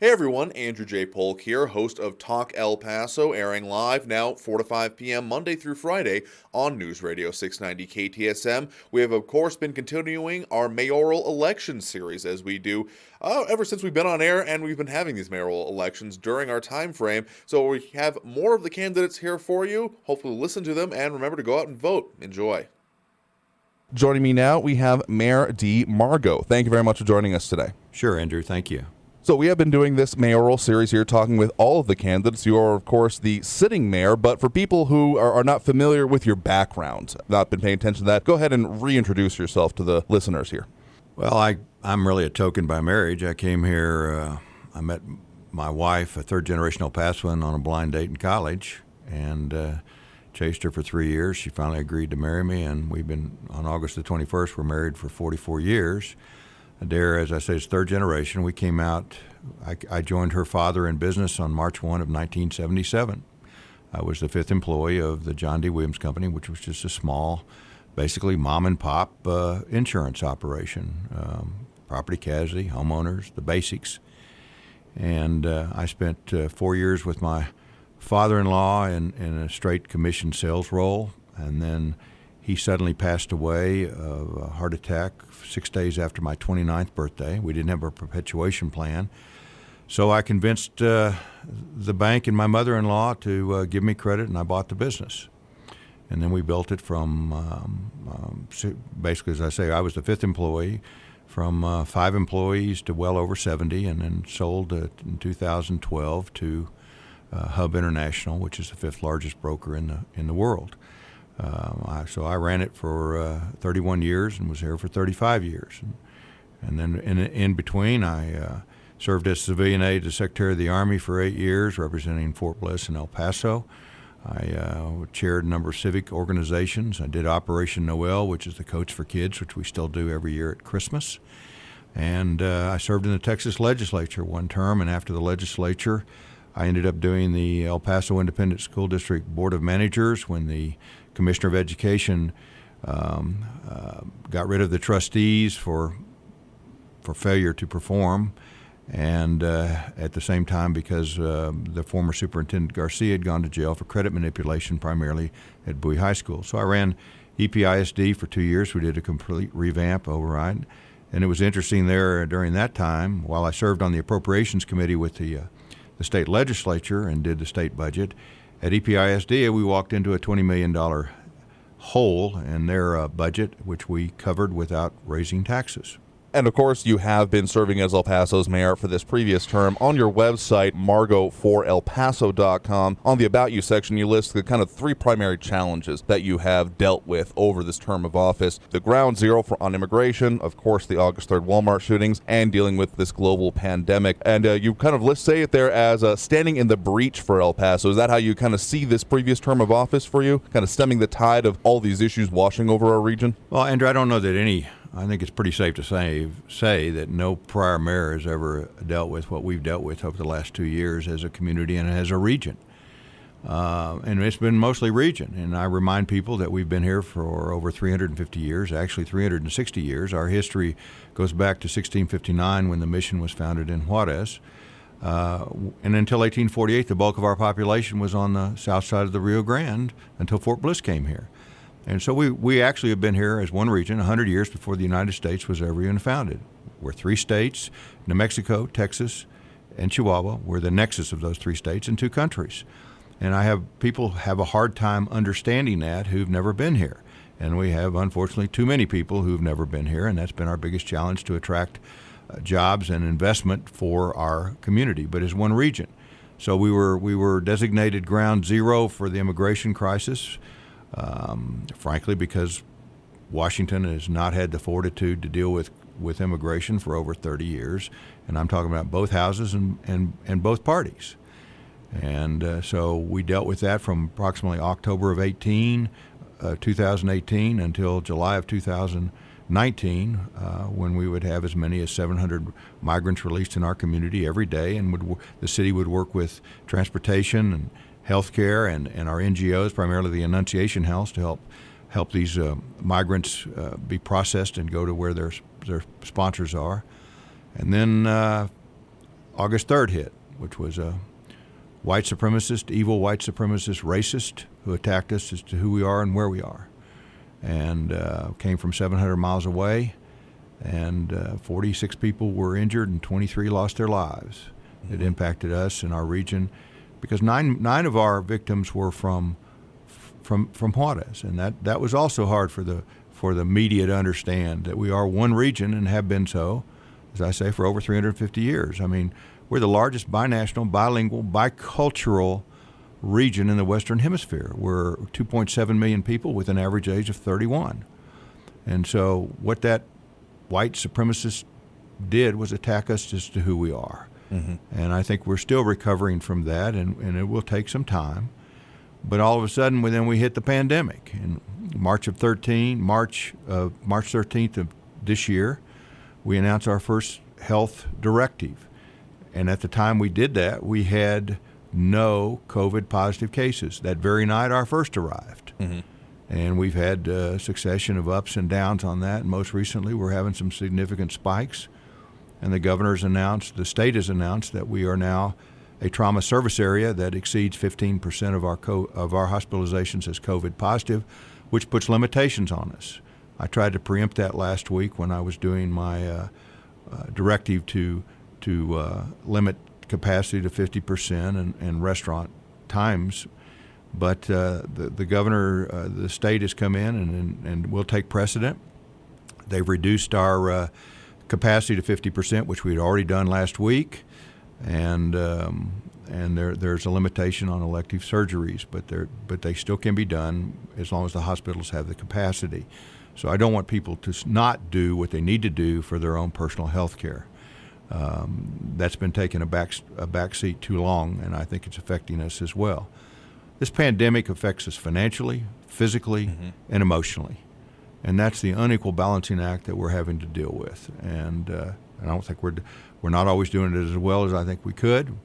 Hey everyone, Andrew J. Polk here, host of Talk El Paso, airing live now 4 to 5 p.m. Monday through Friday on News Radio 690 KTSM. We have, of course, been continuing our mayoral election series as we do ever since we've been on air, and we've been having these mayoral elections during our time frame. So we have more of the candidates here for you. Hopefully listen to them, and remember to go out and vote. Enjoy. Joining me now, we have Mayor Dee Margo. Thank you very much for joining us today. Sure, Andrew. Thank you. So we have been doing this mayoral series here, talking with all of the candidates. You are, of course, the sitting mayor, but for people who are not familiar with your background, not been paying attention to that, go ahead and reintroduce yourself to the listeners here. Well, I'm really a token by marriage. I came here, I met my wife, a third-generation El Pasoan, on a blind date in college, and chased her for 3 years. She finally agreed to marry me, and we've been, on August the 21st, we're married for 44 years. Adair, as I say, is third generation. We came out, I joined her father in business on March 1 of 1977. I was the fifth employee of the John D. Williams Company, which was just a small, basically mom and pop insurance operation, property casualty, homeowners, the basics. And I spent 4 years with my father-in-law in a straight commission sales role, and then he suddenly passed away of a heart attack 6 days after my 29th birthday. We didn't have a perpetuation plan. So I convinced the bank and my mother-in-law to give me credit, and I bought the business. And then we built it from, basically, as I say, I was the fifth employee, from 5 employees to well over 70, and then sold in 2012 to Hub International, which is the fifth largest broker in the world. So I ran it for 31 years and was here for 35 years. And then in between, I served as civilian aide to Secretary of the Army for 8 years, representing Fort Bliss and El Paso. I chaired a number of civic organizations. I did Operation Noel, which is the Coach for Kids, which we still do every year at Christmas. And I served in the Texas legislature one term, and after the legislature, I ended up doing the El Paso Independent School District Board of Managers when the Commissioner of Education got rid of the trustees for failure to perform, and at the same time because the former Superintendent Garcia had gone to jail for credit manipulation, primarily at Bowie High School. So I ran EPISD for 2 years. We did a complete revamp override, and it was interesting there during that time, while I served on the Appropriations Committee with the state legislature and did the state budget. At EPISD, we walked into a $20 million hole in their budget, which we covered without raising taxes. And of course, you have been serving as El Paso's mayor for this previous term. On your website, margo4elpaso.com, on the About You section, you list the kind of 3 primary challenges that you have dealt with over this term of office. The ground zero on immigration, of course, the August 3rd Walmart shootings, and dealing with this global pandemic. And you kind of say it there as standing in the breach for El Paso. Is that how you kind of see this previous term of office for you? Kind of stemming the tide of all these issues washing over our region? Well, Andrew, I don't know that I think it's pretty safe to say that no prior mayor has ever dealt with what we've dealt with over the last 2 years as a community and as a region. And it's been mostly region. And I remind people that we've been here for over 350 years, actually 360 years. Our history goes back to 1659 when the mission was founded in Juarez. And until 1848, the bulk of our population was on the south side of the Rio Grande until Fort Bliss came here. And so we actually have been here as one region 100 years before the United States was ever even founded. We're 3 states, New Mexico, Texas, and Chihuahua. We're the nexus of those 3 states and 2 countries. And people have a hard time understanding that who've never been here. And we have, unfortunately, too many people who've never been here, and that's been our biggest challenge to attract jobs and investment for our community, but as one region. So we were designated ground zero for the immigration crisis. Frankly, because Washington has not had the fortitude to deal with immigration for over 30 years, and I'm talking about both houses and both parties. And so we dealt with that from approximately October of 2018 until July of 2019, when we would have as many as 700 migrants released in our community every day, and the city would work with transportation and healthcare and our NGOs, primarily the Annunciation House, to help these migrants be processed and go to where their sponsors are. And then August 3rd hit, which was a white supremacist, evil white supremacist racist who attacked us as to who we are and where we are. And came from 700 miles away, and 46 people were injured and 23 lost their lives. Mm-hmm. It impacted us in our region because nine of our victims were from Juarez, and that was also hard for the media to understand that we are one region and have been so, as I say, for over 350 years. I mean, we're the largest binational, bilingual, bicultural region in the Western Hemisphere. We're 2.7 million people with an average age of 31. And so what that white supremacist did was attack us as to who we are. Mm-hmm. And I think we're still recovering from that, and it will take some time. But all of a sudden, then we hit the pandemic. In March 13th of this year, we announced our first health directive. And at the time we did that, we had no COVID positive cases. That very night, our first arrived. Mm-hmm. And we've had a succession of ups and downs on that. And most recently, we're having some significant spikes. And the the state has announced that we are now a trauma service area that exceeds 15% of our hospitalizations as COVID positive, which puts limitations on us. I tried to preempt that last week when I was doing my directive to limit capacity to 50% and restaurant times. But the governor, the state has come in and will take precedent. They've reduced our capacity to 50%, which we'd already done last week. And there's a limitation on elective surgeries, but they still can be done as long as the hospitals have the capacity. So I don't want people to not do what they need to do for their own personal health care. That's been taking a back seat too long, and I think it's affecting us as well. This pandemic affects us financially, physically, mm-hmm. and emotionally, and that's the unequal balancing act that we're having to deal with. And I don't think we're not always doing it as well as I think we could,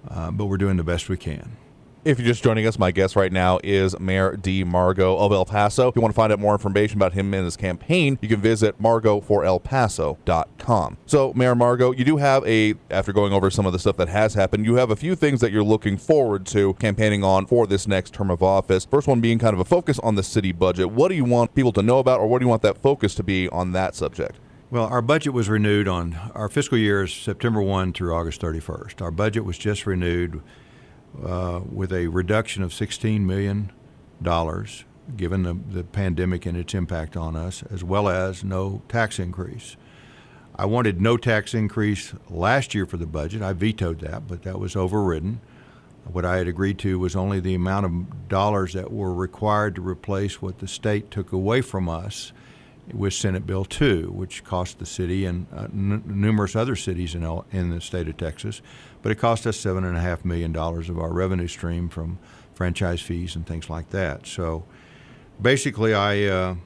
but we're doing the best we can. If you're just joining us, my guest right now is Mayor Dee Margo of El Paso. If you want to find out more information about him and his campaign, you can visit margoforelpaso.com. So, Mayor Margo, you do have after going over some of the stuff that has happened, you have a few things that you're looking forward to campaigning on for this next term of office. First one being kind of a focus on the city budget. What do you want people to know about, or what do you want that focus to be on that subject? Well, our budget was renewed on our fiscal year is September 1 through August 31st. Our budget was just renewed with a reduction of $16 million, given the pandemic and its impact on us, as well as no tax increase. I wanted no tax increase last year for the budget. I vetoed that, but that was overridden. What I had agreed to was only the amount of dollars that were required to replace what the state took away from us with Senate Bill 2, which cost the city and numerous other cities in the state of Texas, but it cost us $7.5 million of our revenue stream from franchise fees and things like that. So basically, I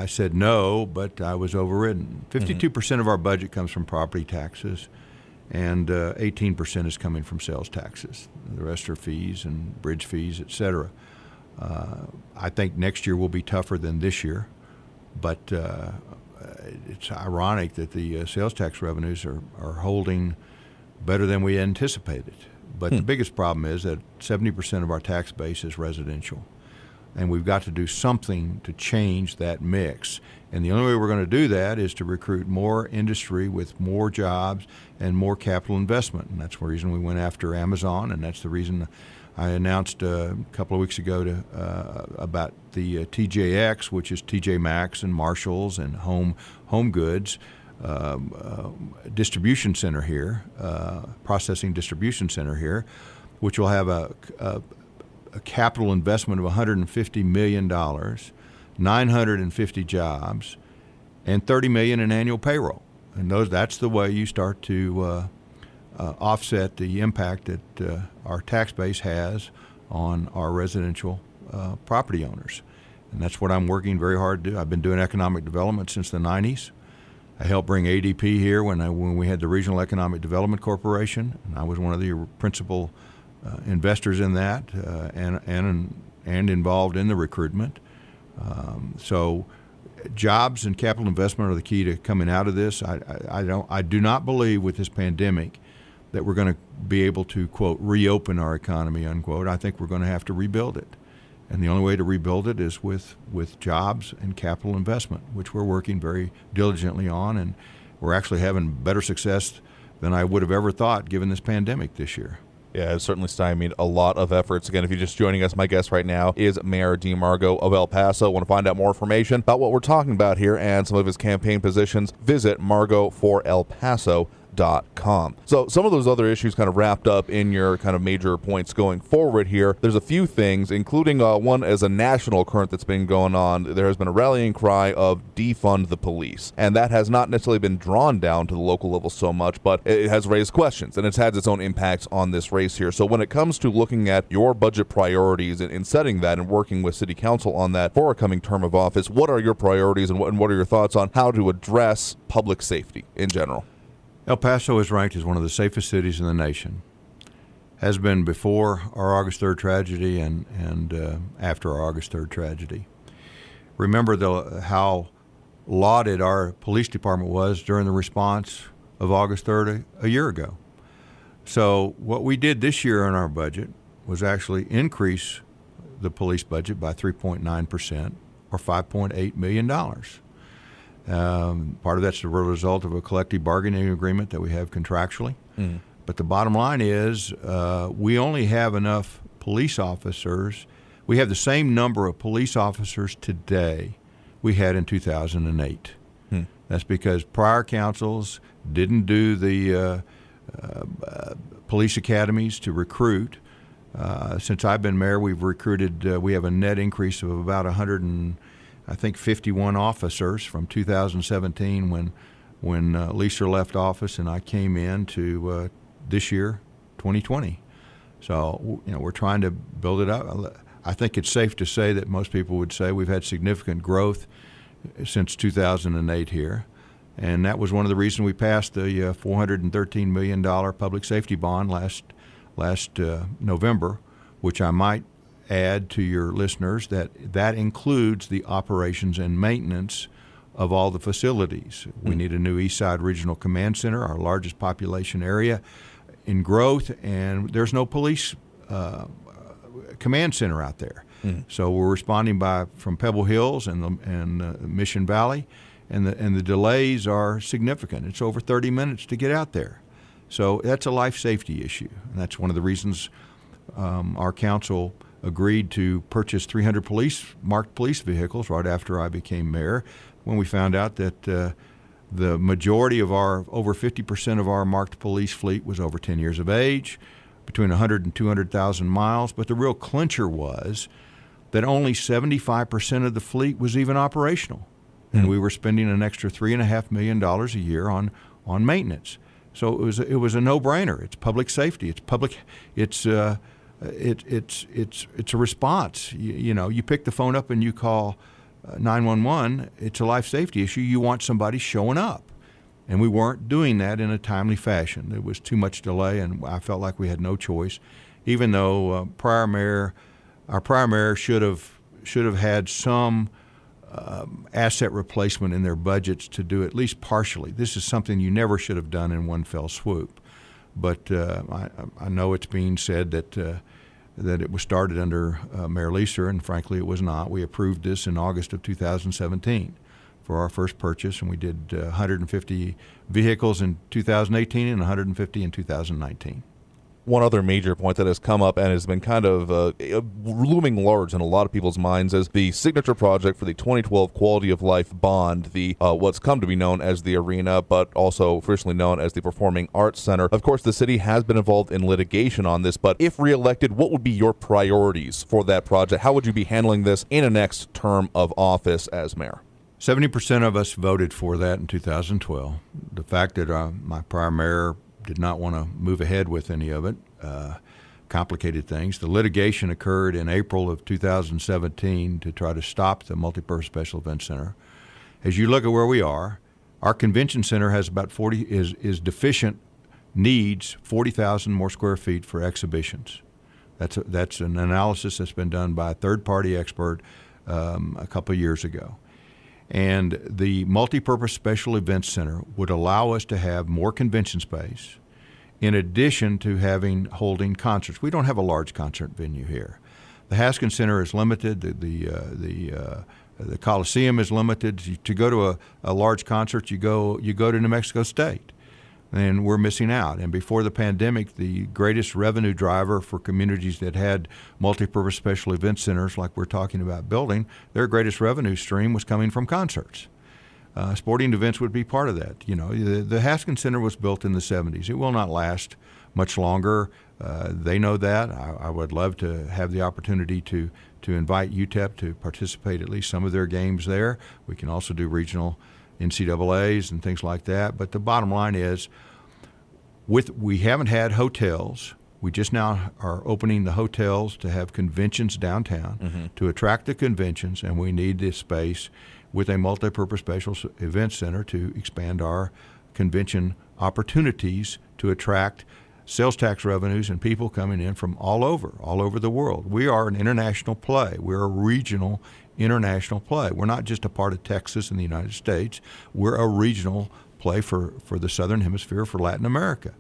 said no, but I was overridden. 52% of our budget comes from property taxes, and 18% is coming from sales taxes. The rest are fees and bridge fees, et cetera. I think next year will be tougher than this year, but it's ironic that the sales tax revenues are holding better than we anticipated. But the biggest problem is that 70% of our tax base is residential, and we've got to do something to change that mix. And the only way we're going to do that is to recruit more industry with more jobs and more capital investment. And that's the reason we went after Amazon, and that's the reason I announced a couple of weeks ago about the TJX, which is TJ Maxx and Marshalls and Home Goods distribution center here, processing distribution center here, which will have a capital investment of $150 million, 950 jobs, and $30 million in annual payroll. And that's the way you start to offset the impact that our tax base has on our residential property owners. And that's what I'm working very hard to do. I've been doing economic development since the 90s. I helped bring ADP here when we had the Regional Economic Development Corporation, and I was one of the principal investors in that and involved in the recruitment. So jobs and capital investment are the key to coming out of this. I do not believe with this pandemic that we're going to be able to, quote, reopen our economy, unquote. I think we're going to have to rebuild it. And the only way to rebuild it is with jobs and capital investment, which we're working very diligently on. And we're actually having better success than I would have ever thought given this pandemic this year. Yeah, it's certainly stymied a lot of efforts. Again, if you're just joining us, my guest right now is Mayor Dee Margo of El Paso. Want to find out more information about what we're talking about here and some of his campaign positions, visit margoforelpaso.com. So some of those other issues kind of wrapped up in your kind of major points going forward here. There's a few things, including one as a national current that's been going on. There has been a rallying cry of defund the police, and that has not necessarily been drawn down to the local level so much, but it has raised questions, and it's had its own impacts on this race here. So when it comes to looking at your budget priorities and setting that and working with City Council on that for a coming term of office, what are your priorities and what are your thoughts on how to address public safety in general? El Paso is ranked as one of the safest cities in the nation. Has been before our August 3rd tragedy and after our August 3rd tragedy. Remember how lauded our police department was during the response of August 3rd a year ago. So what we did this year in our budget was actually increase the police budget by 3.9% or $5.8 million. Part of that's the result of a collective bargaining agreement that we have contractually. Mm. But the bottom line is we only have enough police officers. We have the same number of police officers today we had in 2008. Mm. That's because prior councils didn't do the police academies to recruit. Since I've been mayor, we've recruited, we have a net increase of about 51 officers from 2017 when Lisa left office and I came in to this year, 2020. So, we're trying to build it up. I think it's safe to say that most people would say we've had significant growth since 2008 here. And that was one of the reasons we passed the $413 million public safety bond last November, which I might add to your listeners that includes the operations and maintenance of all the facilities. We need a new East Side Regional Command Center, our largest population area in growth, and there's no police command center out there. So we're responding from Pebble Hills and Mission Valley, and the delays are significant. It's over 30 minutes to get out there. So that's a life safety issue, and that's one of the reasons our council agreed to purchase 300 marked police vehicles right after I became mayor, when we found out that the majority of over 50% of our marked police fleet was over 10 years of age, between 100 and 200,000 miles. But the real clincher was that only 75% of the fleet was even operational. And we were spending an extra $3.5 million a year on maintenance. So it was a no-brainer. It's public safety. It's a response. You pick the phone up and you call 911. It's a life safety issue. You want somebody showing up, and we weren't doing that in a timely fashion. There was too much delay, and I felt like we had no choice. Even though our prior mayor should have had some asset replacement in their budgets to do at least partially. This is something you never should have done in one fell swoop. But I know it's being said that it was started under Mayor Lisa, and frankly it was not. We approved this in August of 2017 for our first purchase, and we did 150 vehicles in 2018 and 150 in 2019. One other major point that has come up and has been kind of looming large in a lot of people's minds is the signature project for the 2012 Quality of Life Bond, the what's come to be known as the Arena, but also officially known as the Performing Arts Center. Of course, the city has been involved in litigation on this, but if reelected, what would be your priorities for that project? How would you be handling this in a next term of office as mayor? 70% of us voted for that in 2012. The fact that my prior mayor did not want to move ahead with any of it complicated things. The litigation occurred in April of 2017 to try to stop the multipurpose special event center. As you look at where we are, our convention center has about is deficient, needs 40,000 more square feet for exhibitions. That's an analysis that's been done by a third-party expert a couple of years ago. And the multipurpose special events center would allow us to have more convention space in addition to holding concerts. We don't have a large concert venue here. The Haskins Center is limited. The Coliseum is limited. To go to a large concert, you go to New Mexico State, and we're missing out. And before the pandemic, the greatest revenue driver for communities that had multipurpose special event centers, like we're talking about building, their greatest revenue stream was coming from concerts. Sporting events would be part of that. The Haskins Center was built in the 70s. It will not last much longer. They know that. I would love to have the opportunity to invite UTEP to participate at least some of their games there. We can also do regional NCAAs and things like that. But the bottom line is, we haven't had hotels. We just now are opening the hotels to have conventions downtown to attract the conventions, and we need this space with a multipurpose special event center to expand our convention opportunities to attract sales tax revenues and people coming in from all over the world. We are an international play. We're a regional international play. We're not just a part of Texas and the United States. We're a regional play for the Southern Hemisphere, for Latin America.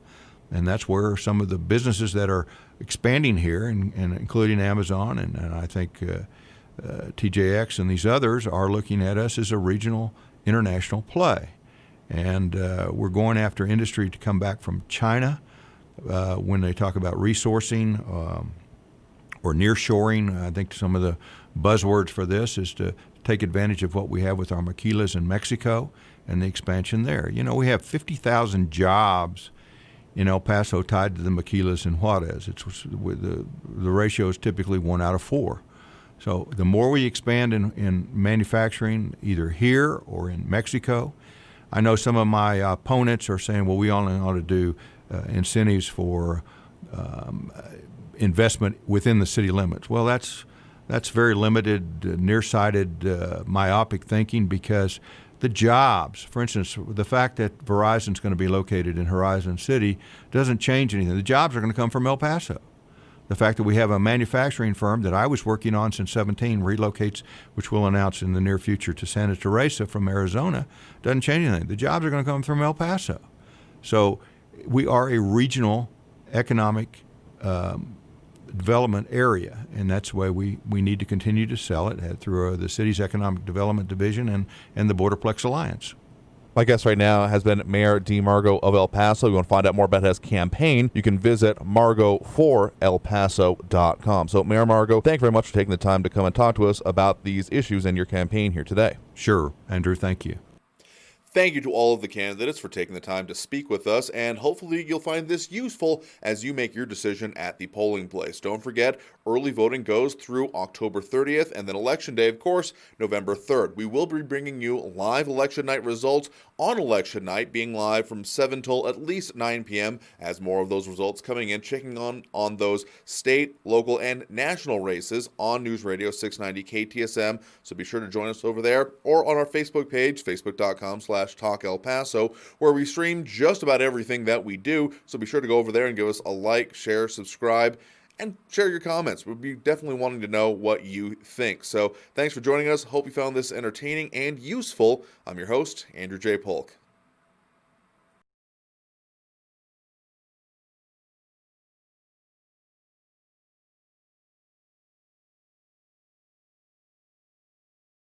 And that's where some of the businesses that are expanding here, and including Amazon and I think TJX and these others, are looking at us as a regional international play. And we're going after industry to come back from China when they talk about resourcing or nearshoring. I think some of the buzzwords for this is to take advantage of what we have with our maquilas in Mexico and the expansion there. We have 50,000 jobs in El Paso tied to the maquilas in Juarez. The ratio is typically 1 out of 4. So the more we expand in manufacturing, either here or in Mexico. I know some of my opponents are saying, well, we only ought to do incentives for investment within the city limits. Well, that's very limited, nearsighted, myopic thinking, because the jobs, for instance, the fact that Verizon's going to be located in Horizon City doesn't change anything. The jobs are going to come from El Paso. The fact that we have a manufacturing firm that I was working on since 17 relocates, which we'll announce in the near future, to Santa Teresa from Arizona, doesn't change anything. The jobs are going to come from El Paso. So we are a regional economic development area, and that's the way we need to continue to sell it through the city's Economic Development Division and the Borderplex Alliance. My guest right now has been Mayor Dee Margo of El Paso. You want to find out more about his campaign, you can visit margoforelpaso.com. So, Mayor Margo, thank you very much for taking the time to come and talk to us about these issues in your campaign here today. Sure, Andrew, thank you. Thank you to all of the candidates for taking the time to speak with us, and hopefully you'll find this useful as you make your decision at the polling place. Don't forget, early voting goes through October 30th, and then Election Day, of course, November 3rd. We will be bringing you live election night results on election night, being live from 7 till at least 9 p.m. as more of those results coming in, checking on those state, local, and national races on News Radio 690 KTSM. So be sure to join us over there or on our Facebook page, facebook.com/Talk El Paso, where we stream just about everything that we do. So be sure to go over there and give us a like, share, subscribe, and share your comments. We'll be definitely wanting to know what you think. So thanks for joining us. Hope you found this entertaining and useful. I'm your host, Andrew J. Polk.